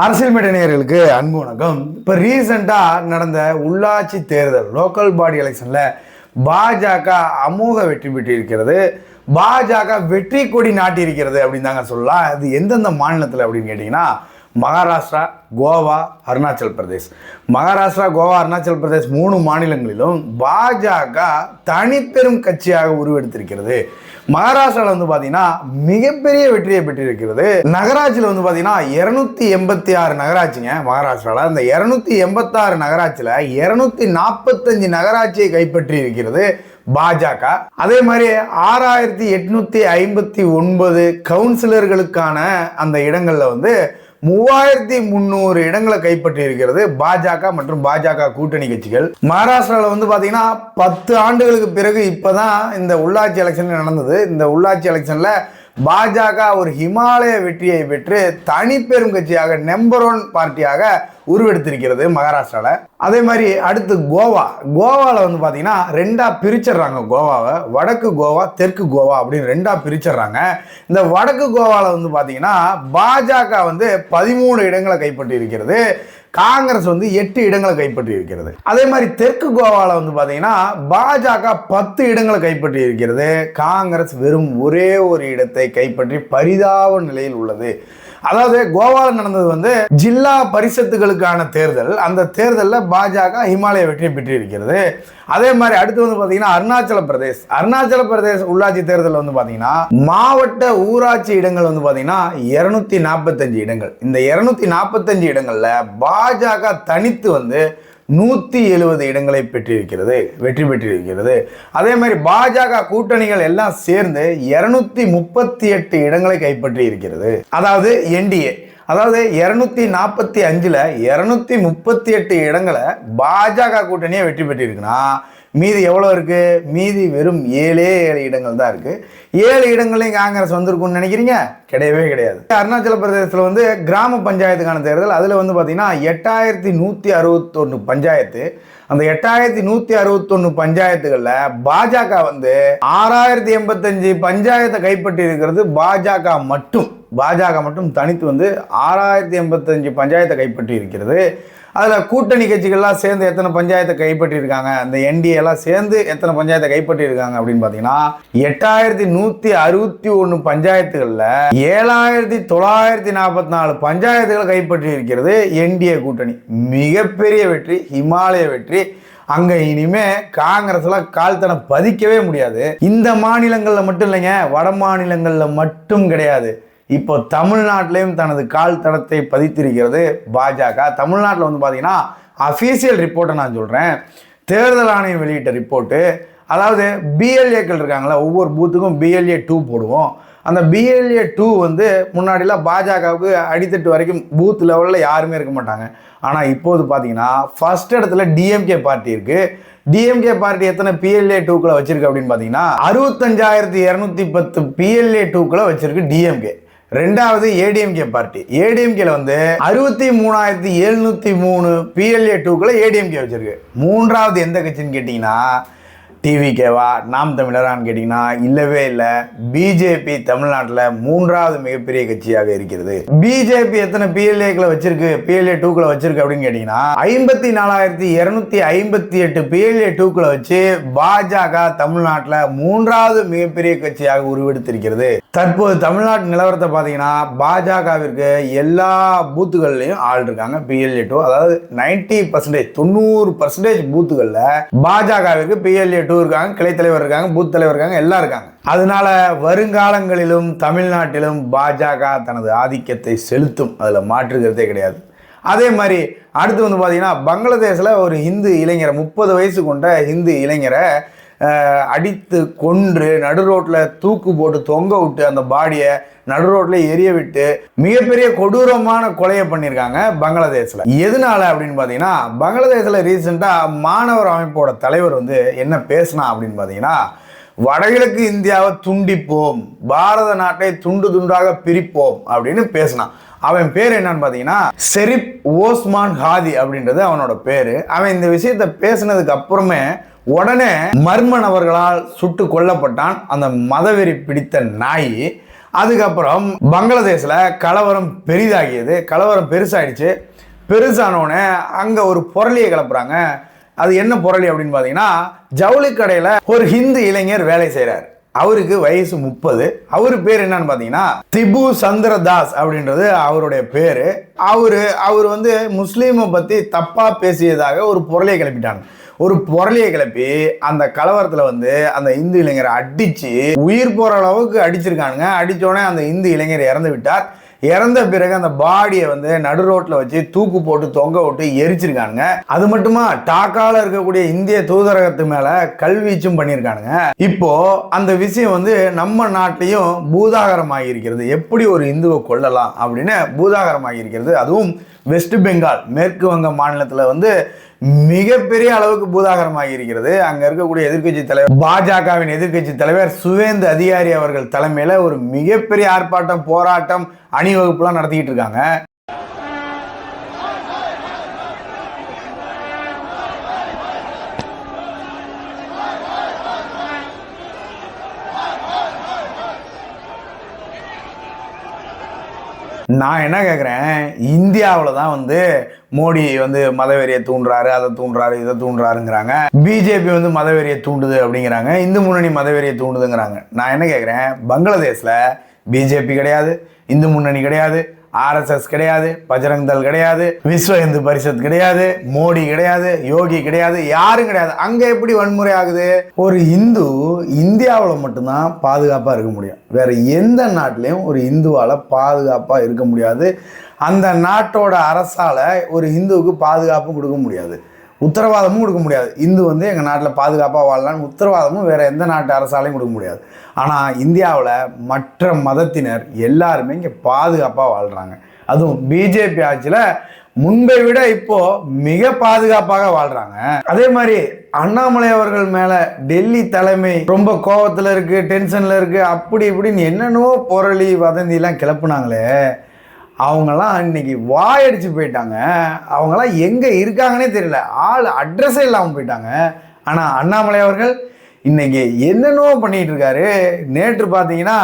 அரசியல் மேடை நேயர்களுக்கு அன்பு வணக்கம். இப்போ ரீசெண்டாக நடந்த உள்ளாட்சி தேர்தல் லோக்கல் பாடி எலெக்ஷனில் பாஜக அமோக வெற்றி பெற்றிருக்கிறது. பாஜக வெற்றி கொடி நாட்டியிருக்கிறது அப்படின்னு தாங்க சொல்லலாம். அது எந்தெந்த மாநிலத்தில் அப்படின்னு கேட்டிங்கன்னா மகாராஷ்டிரா, கோவா, அருணாச்சல் பிரதேஷ். மகாராஷ்டிரா, கோவா, அருணாச்சல் பிரதேஷ் 3 மாநிலங்களிலும் பாஜக தனிப்பெரும் கட்சியாக உருவெடுத்திருக்கிறது. மகாராஷ்டிராவில் வந்து பார்த்தீங்கன்னா மிகப்பெரிய வெற்றியை பெற்றிருக்கிறது. நகராட்சியில் வந்து பார்த்தீங்கன்னா 286 நகராட்சிங்க மகாராஷ்டிராவில். அந்த 286 நகராட்சியில் 245 நகராட்சியை கைப்பற்றி இருக்கிறது பாஜக. அதே மாதிரி 6859 கவுன்சிலர்களுக்கான அந்த இடங்கள்ல வந்து 3300 இடங்களை கைப்பற்றி இருக்கிறது பாஜக மற்றும் பாஜக கூட்டணி கட்சிகள். மகாராஷ்டிராவில் வந்து பாத்தீங்கன்னா 10 ஆண்டுகளுக்கு பிறகு இப்பதான் இந்த உள்ளாட்சி எலெக்ஷன் நடந்தது. இந்த உள்ளாட்சி எலெக்ஷன்ல பாஜக ஒரு ஹிமாலய வெற்றியை பெற்று தனிப்பெரும் கட்சியாக நம்பர் 1 பார்ட்டியாக உருவெடுத்திருக்கிறது மகாராஷ்டிராவில். அதே மாதிரி அடுத்து கோவாவில் வந்து பார்த்தீங்கன்னா 2ஆ பிரிச்சிடுறாங்க கோவாவை. வடக்கு கோவா, தெற்கு கோவா அப்படின்னு 2ஆ பிரிச்சிடுறாங்க. இந்த வடக்கு கோவாவில் வந்து பார்த்தீங்கன்னா பாஜக வந்து 13 இடங்களை கைப்பற்றி இருக்கிறது. காங்கிரஸ் வந்து 8 இடங்களை கைப்பற்றி இருக்கிறது. அதே மாதிரி தெற்கு கோவாவில் வந்து பார்த்தீங்கன்னா பாஜக 10 இடங்களை கைப்பற்றி இருக்கிறது. காங்கிரஸ் வெறும் ஒரே ஒரு இடத்தை கைப்பற்றி பரிதாப நிலையில் உள்ளது. அதாவது கோவாவில் நடந்தது வந்து ஜில்லா பரிஷத்துகளுக்கான தேர்தல். அந்த தேர்தலில் பாஜக ஹிமாலய வெற்றி பெற்றிருக்கிறது. அதே மாதிரி அடுத்து வந்து பார்த்தீங்கன்னா அருணாச்சல பிரதேஷ் உள்ளாட்சி தேர்தல் வந்து பார்த்தீங்கன்னா மாவட்ட ஊராட்சி இடங்கள் வந்து பார்த்தீங்கன்னா 245 இடங்கள். இந்த 245 இடங்கள்ல பாஜக தனித்து வந்து 170 இடங்களை வெற்றி பெற்றிருக்கிறது. அதே மாதிரி பாஜக கூட்டணிகள் எல்லாம் சேர்ந்து 238 இடங்களை கைப்பற்றி இருக்கிறது. அதாவது என்டிஏ, அதாவது 245ல் 238 இடங்களை பாஜக கூட்டணியை வெற்றி பெற்றிருக்குன்னா மீதி எவ்வளோ இருக்கு? மீதி வெறும் 7 இடங்கள் தான் இருக்கு. 7 இடங்களையும் காங்கிரஸ் வந்திருக்கும்னு நினைக்கிறீங்க? கிடையவே கிடையாது. அருணாச்சல பிரதேசத்தில் வந்து கிராம பஞ்சாயத்துக்கான தேர்தல். அதில் வந்து பார்த்தீங்கன்னா 8161 பஞ்சாயத்து. அந்த 8161 பஞ்சாயத்துகளில் பாஜக வந்து 6085 பஞ்சாயத்தை கைப்பற்றி இருக்கிறது. பாஜக மட்டும் தனித்து வந்து 6085 பஞ்சாயத்தை கைப்பற்றி இருக்கிறது. அதில் கூட்டணி கட்சிகள்லாம் சேர்ந்து எத்தனை பஞ்சாயத்தை கைப்பற்றியிருக்காங்க, அந்த என்டிஏ எல்லாம் சேர்ந்து எத்தனை பஞ்சாயத்தை கைப்பற்றியிருக்காங்க அப்படின்னு பார்த்தீங்கன்னா 8161 பஞ்சாயத்துகளில் 7944 பஞ்சாயத்துகளை கைப்பற்றி இருக்கிறது என்டிஏ கூட்டணி. மிகப்பெரிய வெற்றி, ஹிமாலய வெற்றி. அங்க இனிமே காங்கிரஸ்ல கால்தனை பதிக்கவே முடியாது. இந்த மாநிலங்கள்ல மட்டும் இல்லைங்க, வட மாநிலங்கள்ல மட்டும் கிடையாது. இப்போ தமிழ்நாட்டிலையும் தனது கால் தடத்தை பதித்திருக்கிறது பாஜக. தமிழ்நாட்டில் வந்து பார்த்தீங்கன்னா அஃபீஷியல் ரிப்போர்ட்டை நான் சொல்கிறேன். தேர்தல் ஆணையம் வெளியிட்ட ரிப்போர்ட்டு. அதாவது பிஎல்ஏக்கள் இருக்காங்களா, ஒவ்வொரு பூத்துக்கும் BLA 2 போடுவோம். அந்த BLA 2 வந்து முன்னாடிலாம் பாஜகவுக்கு அடித்தட்டு வரைக்கும் பூத் லெவலில் யாருமே இருக்க மாட்டாங்க. ஆனால் இப்போது பார்த்தீங்கன்னா ஃபர்ஸ்ட் இடத்துல டிஎம்கே பார்ட்டி இருக்குது. டிஎம்கே பார்ட்டி எத்தனை PLA 2க்குள்ள வச்சிருக்கு அப்படின்னு பார்த்தீங்கன்னா 65210 PLA 2க்குள்ள வச்சிருக்கு டிஎம்கே. ரெண்டாவது ஏடிஎம்கே பார்ட்டி. ஏடிஎம்கேல வந்து 63703 PLA 2க்குள்ள ஏடிஎம்கே வச்சிருக்கு. மூன்றாவது எந்த கட்சின்னு கேட்டீங்கன்னா டிவிகேவா, நாம் தமிழரான்னு கேட்டிங்கன்னா இல்லவே இல்லை. பிஜேபி தமிழ்நாட்டில் 3வது மிகப்பெரிய கட்சியாக இருக்கிறது. பிஜேபி எத்தனை PLAக்களை வச்சிருக்கு, PLA 2க்குள்ள வச்சிருக்கு அப்படின்னு கேட்டிங்கன்னா 54258 PLA 2க்குள்ள வச்சு பாஜக தமிழ்நாட்டில் 3வது மிகப்பெரிய கட்சியாக உருவெடுத்திருக்கிறது. தற்போது தமிழ்நாட்டு நிலவரத்தை பார்த்தீங்கன்னா பாஜகவிற்கு எல்லா பூத்துகள்லையும் ஆள் இருக்காங்க. PLA 2 அதாவது 90% பூத்துகளில் பாஜகவிற்கு PLA 2 இருக்காங்க, கிளை தலைவர் இருக்காங்க, பூத் தலைவர் இருக்காங்க, எல்லாம் இருக்காங்க. அதனால வருங்காலங்களிலும் தமிழ்நாட்டிலும் பாஜக தனது ஆதிக்கத்தை செலுத்தும், அதில் மாற்றுகிறதே கிடையாது. அதே மாதிரி அடுத்து வந்து பார்த்தீங்கன்னா பங்களாதேஷில் ஒரு இந்து இளைஞரை, 30 வயசு கொண்ட இந்து இளைஞரை அடித்து கொன்று நடு ரோட்டில் தூக்கு போட்டு தொங்க விட்டு அந்த பாடியை நடு ரோட்டில் எரிய விட்டு மிகப்பெரிய கொடூரமான கொலையை பண்ணியிருக்காங்க பங்களாதேஷில். எதனால அப்படின்னு பார்த்தீங்கன்னா பங்களாதேஷில் ரீசெண்டாக மாணவர் அமைப்போட தலைவர் வந்து என்ன பேசினா அப்படின்னு பார்த்தீங்கன்னா வடகிழக்கு இந்தியாவை துண்டிப்போம், பாரத நாட்டை துண்டு துண்டாக பிரிப்போம் அப்படின்னு பேசினான். அவன் பேர் என்னன்னு பார்த்தீங்கன்னா ஷெரீப் ஓஸ்மான் ஹாதி அப்படின்றது அவனோட பேரு. அவன் இந்த விஷயத்த பேசினதுக்கு அப்புறமே உடனே மர்ம நபர்களால் சுட்டு கொல்லப்பட்டான் அந்த மதவெறி பிடித்த நாய். அதுக்கப்புறம் பங்களாதேஷ்ல கலவரம் பெரிதாகியது, கலவரம் பெருசாயிடுச்சு. பெருசானோடனே அங்க ஒரு புரளியை கிளப்புறாங்க. அது என்ன புரளி அப்படின்னு பாத்தீங்கன்னா, ஜவுளி கடையில ஒரு ஹிந்து இளைஞர் வேலை செய்யறாரு. அவருக்கு வயசு 30. அவரு பேர் என்னன்னு பாத்தீங்கன்னா திபு சந்திர தாஸ் அப்படின்றது அவருடைய பேரு. அவரு வந்து முஸ்லீமை பத்தி தப்பா பேசியதாக ஒரு புரளியை கிளப்பிட்டாங்க. ஒரு புரளியை கிளப்பி அந்த கலவரத்துல வந்து அந்த இந்து இளைஞரை அடிச்சு உயிர் போற அளவுக்கு அடிச்சிருக்கானுங்க. அடிச்சோடனே அந்த இந்து இளைஞர் இறந்து விட்டார். இறந்த பிறகு அந்த பாடியை வந்து நடு ரோட்ல வச்சு தூக்கு போட்டு தொங்க விட்டு எரிச்சிருக்கானுங்க. அது மட்டுமா, டாக்கால இருக்கக்கூடிய இந்திய தூதரகத்து மேல கல்வீச்சும் பண்ணியிருக்கானுங்க. இப்போ அந்த விஷயம் வந்து நம்ம நாட்டிலையும் பூதாகரமாகி இருக்கிறது. எப்படி ஒரு இந்துவை கொல்லலாம் அப்படின்னு பூதாகரமாகி இருக்கிறது. அதுவும் வெஸ்ட் பெங்கால், மேற்கு வங்க மாநிலத்தில் வந்து மிகப்பெரிய அளவுக்கு பூதாகரமாகி இருக்கிறது. அங்க இருக்கக்கூடிய எதிர்கட்சி தலைவர், பாஜகவின் எதிர்கட்சி தலைவர் சுவேந்து அதிகாரி அவர்கள் தலைமையில ஒரு மிகப்பெரிய ஆர்ப்பாட்டம், போராட்டம், அணிவகுப்புலாம் நடத்திக்கிட்டு இருக்காங்க. நான் என்ன கேட்குறேன், இந்தியாவில் தான் வந்து மோடி வந்து மதவெறியை தூண்டுறாரு, அதை தூண்டுறாரு, இதை தூண்டுறாருங்கிறாங்க. பிஜேபி வந்து மதவெறியை தூண்டுது அப்படிங்கிறாங்க. இந்து முன்னணி மதவெறியை தூண்டுதுங்கிறாங்க. நான் என்ன கேட்குறேன், பங்களாதேஷில் பிஜேபி கிடையாது, இந்து முன்னணி கிடையாது, RSS கிடையாது, பஜ்ரங் தள் கிடையாது, விஸ்வ இந்து பரிஷத் கிடையாது, மோடி கிடையாது, யோகி கிடையாது, யாரும் கிடையாது. அங்க எப்படி வன்முறை ஆகுது? ஒரு இந்து இந்தியாவில் மட்டும்தான் பாதுகாப்பா இருக்க முடியும். வேற எந்த நாட்டிலையும் ஒரு இந்துவால பாதுகாப்பா இருக்க முடியாது. அந்த நாட்டோட அரசால ஒரு இந்துவுக்கு பாதுகாப்பும் கொடுக்க முடியாது, உத்தரவாதமும் கொடுக்க முடியாது. இந்து வந்து எங்கள் நாட்டில் பாதுகாப்பாக வாழலான்னு உத்தரவாதமும் வேறு எந்த நாட்டு அரசாலையும் கொடுக்க முடியாது. ஆனால் இந்தியாவில் மற்ற மதத்தினர் எல்லாருமே இங்கே பாதுகாப்பாக வாழ்கிறாங்க. அதுவும் பிஜேபி ஆட்சியில் முன்பை விட இப்போ மிக பாதுகாப்பாக வாழ்கிறாங்க. அதே மாதிரி அண்ணாமலை அவர்கள் மேலே டெல்லி தலைமை ரொம்ப கோபத்தில் இருக்குது, டென்ஷனில் இருக்குது, அப்படி இப்படின்னு என்னென்னவோ புரளி வதந்திலாம் கிளப்புனாங்களே, அவங்கெல்லாம் இன்னைக்கு வாயடிச்சு போயிட்டாங்க. அவங்கெல்லாம் எங்கே இருக்காங்கன்னே தெரியல, ஆள் அட்ரஸே இல்லாமல் போயிட்டாங்க. ஆனால் அண்ணாமலை அவர்கள் இன்னைக்கு என்னென்னோ பண்ணிட்டு இருக்காரு. நேற்று பார்த்தீங்கன்னா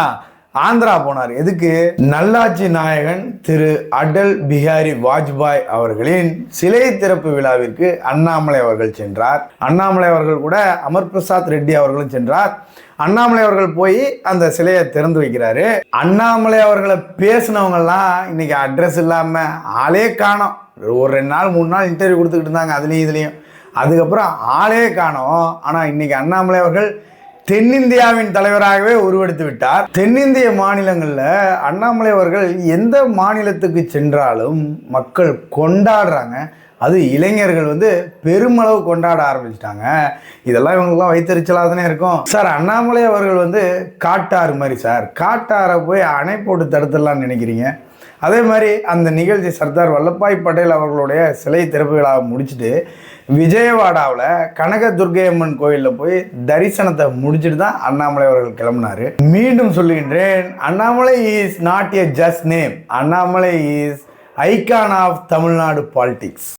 ஆந்திரா போனார். எதுக்கு? நல்லாட்சி நாயகன் திரு அடல் பிஹாரி வாஜ்பாய் அவர்களின் சிலை திறப்பு விழாவிற்கு அண்ணாமலை அவர்கள் சென்றார். அண்ணாமலை அவர்கள் கூட அமர் பிரசாத் ரெட்டி அவர்களும் சென்றார். அண்ணாமலை அவர்கள் போய் அந்த சிலையை திறந்து வைக்கிறாரு. அண்ணாமலை அவர்களை பேசினவங்கெல்லாம் இன்னைக்கு அட்ரஸ் இல்லாம ஆளே காணோம். ஒரு 2 நாள் 3 நாள் இன்டர்வியூ கொடுத்துக்கிட்டு இருந்தாங்க, அதுலேயும் இதுலேயும். அதுக்கப்புறம் ஆளே காணோம். ஆனால் இன்னைக்கு அண்ணாமலை அவர்கள் தென்னிந்தியாவின் தலைவராகவே உருவெடுத்து விட்டார். தென்னிந்திய மாநிலங்களில் அண்ணாமலை அவர்கள் எந்த மாநிலத்துக்கு சென்றாலும் மக்கள் கொண்டாடுறாங்க. அது இளைஞர்கள் வந்து பெருமளவு கொண்டாட ஆரம்பிச்சிட்டாங்க. இதெல்லாம் இவங்களுக்குலாம் வைத்தறிச்சலாக தானே இருக்கும். சார், அண்ணாமலை அவர்கள் வந்து காட்டாறு மாதிரி சார். காட்டாரை போய் அணை போட்டு தடுத்துடலாம்னு நினைக்கிறீங்க. அதே மாதிரி அந்த நிகழ்ச்சி சர்தார் வல்லபாய் பட்டேல் அவர்களுடைய சிலை திறப்பு விழாவை முடிச்சுட்டு விஜயவாடாவில் கனக துர்க்கையம்மன் கோயிலில் போய் தரிசனத்தை முடிச்சுட்டு தான் அண்ணாமலை அவர்கள் கிளம்பினாரு. மீண்டும் சொல்லுகின்றேன், Annamalai is not a just name. Annamalai is icon of Tamil Nadu politics.